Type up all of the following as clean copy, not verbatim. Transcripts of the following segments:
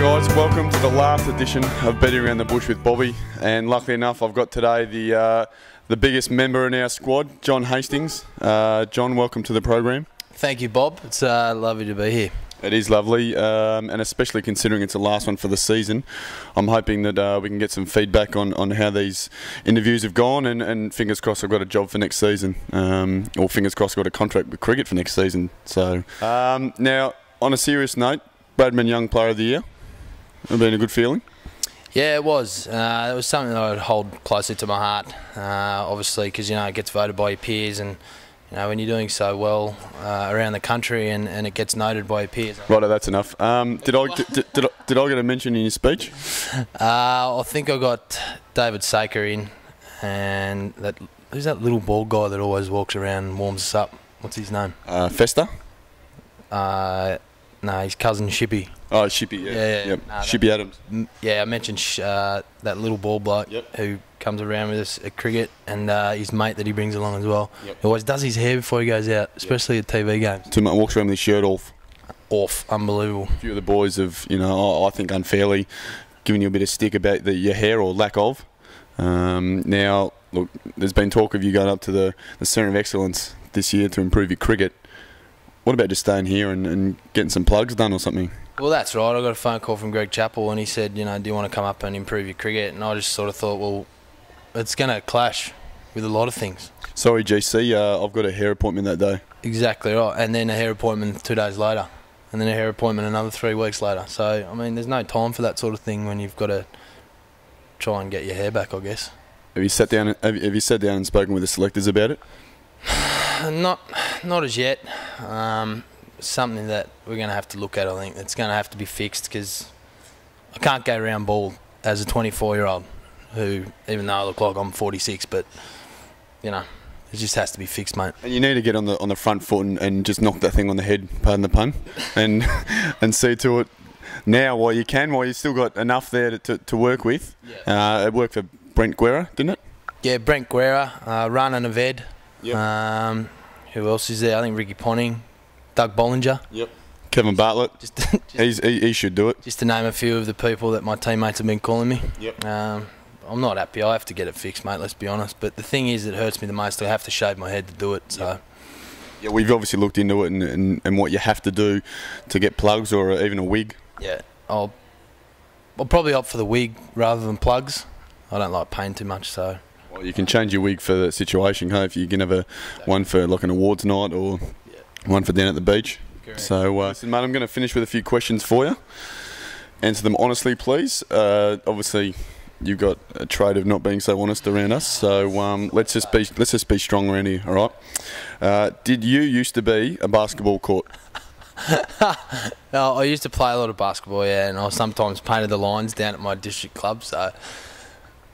guys, welcome to the last edition of Betting Around the Bush with Bobby, and luckily enough I've got today the biggest member in our squad, John Hastings. John, welcome to the program. Thank you, Bob. It's lovely to be here. It is lovely, and especially considering it's the last one for the season. I'm hoping that we can get some feedback on how these interviews have gone, and fingers crossed I've got a job for next season, or fingers crossed I've got a contract with cricket for next season. So now, on a serious note, Bradman Young Player of the Year. It's been a good feeling. Yeah, it was. It was something that I would hold closely to my heart, obviously, because it gets voted by your peers, and when you're doing so well around the country, and it gets noted by your peers. Right, that's enough. Did I get a mention in your speech? I think I got David Saker in, and who's that little bald guy that always walks around and warms us up? What's his name? Fester? No, his cousin Shippy. Oh, Shippy, yeah. Yep. Shippy Adams. Yeah, I mentioned that little ball bloke who comes around with us at cricket, and his mate that he brings along as well. Yep. He always does his hair before he goes out, especially at TV games. Too much, walks around with his shirt off. Unbelievable. A few of the boys have, I think unfairly given you a bit of stick about your hair or lack of. Now, look, there's been talk of you going up to the Centre of Excellence this year to improve your cricket. What about just staying here and getting some plugs done or something? Well, that's right. I got a phone call from Greg Chappell, and he said, do you want to come up and improve your cricket? And I just sort of thought, well, it's going to clash with a lot of things. Sorry, GC, I've got a hair appointment that day. Exactly right. And then a hair appointment 2 days later. And then a hair appointment another 3 weeks later. So, there's no time for that sort of thing when you've got to try and get your hair back, I guess. Have you sat down and spoken with the selectors about it? Not as yet. Something that we're going to have to look at, I think. It's going to have to be fixed, because I can't go around bald as a 24-year-old who, even though I look like I'm 46, but, it just has to be fixed, mate. And you need to get on the front foot and just knock that thing on the head, pardon the pun, and see to it now while you can, while you've still got enough there to work with. Yeah. It worked for Brent Guerra, didn't it? Yeah, Brent Guerra, Rana Naved. Yep. Who else is there? I think Ricky Ponting, Doug Bollinger. Yep. Kevin Bartlett. He should do it. Just to name a few of the people that my teammates have been calling me. Yep. I'm not happy. I have to get it fixed, mate, let's be honest. But the thing is, it hurts me the most. I have to shave my head to do it. So. Yeah, we've obviously looked into it and what you have to do to get plugs or even a wig. Yeah. I'll probably opt for the wig rather than plugs. I don't like paying too much, so... Well, you can change your wig for the situation, hey? If you can have one for like an awards night or one for down at the beach. Correct. So, listen, mate, I'm going to finish with a few questions for you. Answer them honestly, please. Obviously, you've got a trait of not being so honest around us. So let's just be strong around here, all right? Did you used to be a basketball court? No, I used to play a lot of basketball, yeah, and I sometimes painted the lines down at my district club. So.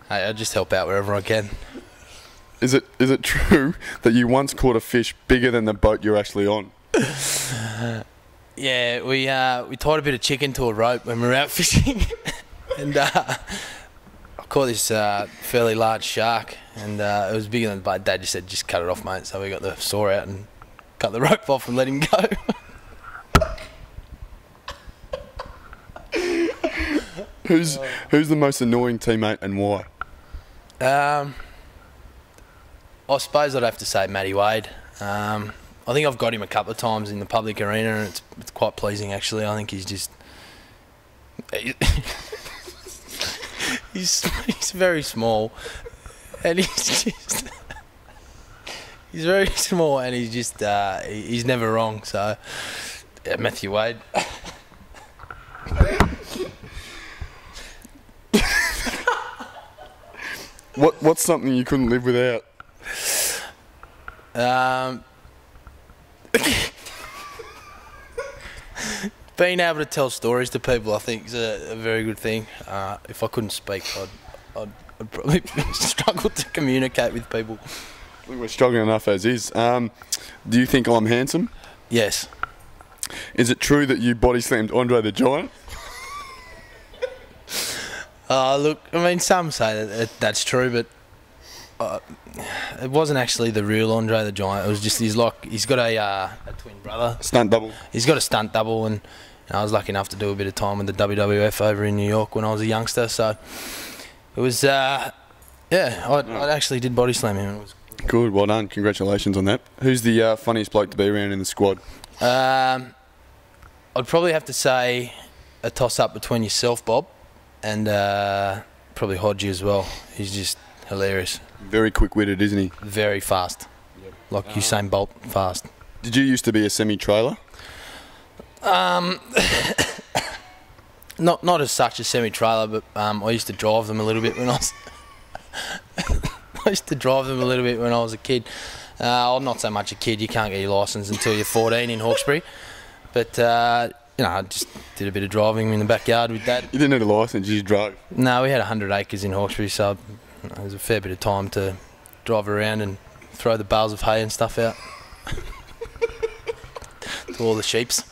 Hey, I just help out wherever I can. Is it true that you once caught a fish bigger than the boat you're actually on? Yeah, we tied a bit of chicken to a rope when we were out fishing, and I caught this fairly large shark, and it was bigger than the boat. Dad just said, "Just cut it off, mate." So we got the saw out and cut the rope off and let him go. Who's the most annoying teammate and why? I suppose I'd have to say Matty Wade. I think I've got him a couple of times in the public arena, and it's quite pleasing, actually. I think he's just... he's very small, and he's just... he's very small, and he's just... he's never wrong, so... Yeah, Matthew Wade. What's something you couldn't live without? Being able to tell stories to people, I think, is a very good thing. If I couldn't speak, I'd probably struggle to communicate with people. I think we're struggling enough as is. Do you think I'm handsome? Yes. Is it true that you body slammed Andre the Giant? Look, some say that's true, but it wasn't actually the real Andre the Giant. It was just he's got a twin brother. Stunt double. He's got a stunt double, and I was lucky enough to do a bit of time with the WWF over in New York when I was a youngster. So it was, I actually did body slam him. It was good, well done. Congratulations on that. Who's the funniest bloke to be around in the squad? I'd probably have to say a toss-up between yourself, Bob, and probably Hodgie as well. He's just hilarious. Very quick-witted, isn't he? Very fast. Yep. Like Usain Bolt fast. Did you used to be a semi-trailer? Not as such a semi-trailer, but I used to drive them a little bit when I was... I used to drive them a little bit when I was a kid. I'm not so much a kid. You can't get your licence until you're 14 in Hawkesbury. But, I just did a bit of driving in the backyard with Dad. You didn't need a licence, you just drove? No, we had 100 acres in Hawkesbury, so it was a fair bit of time to drive around and throw the bales of hay and stuff out to all the sheeps.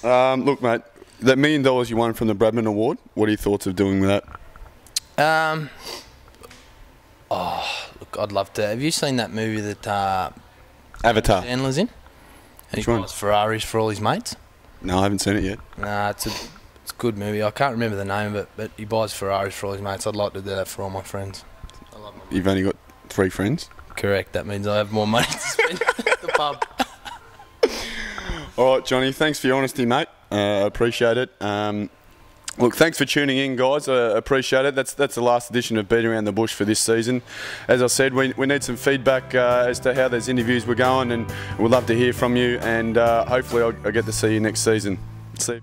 Look, mate, that $1 million you won from the Bradman Award, what are your thoughts of doing with that? Look, I'd love to. Have you seen that movie that Avatar. Sandler's in? And Which he one? buys Ferraris for all his mates. No, I haven't seen it yet. Nah, it's a good movie. I can't remember the name of it, but he buys Ferraris for all his mates. I'd like to do that for all my friends. I love my You've only got 3 friends? Correct. That means I have more money to spend at the pub. All right, Johnny, thanks for your honesty, mate. I appreciate it. Look, thanks for tuning in, guys. I appreciate it. That's the last edition of Beating Around the Bush for this season. As I said, we need some feedback as to how those interviews were going, and we'd love to hear from you, and hopefully I'll get to see you next season. See you.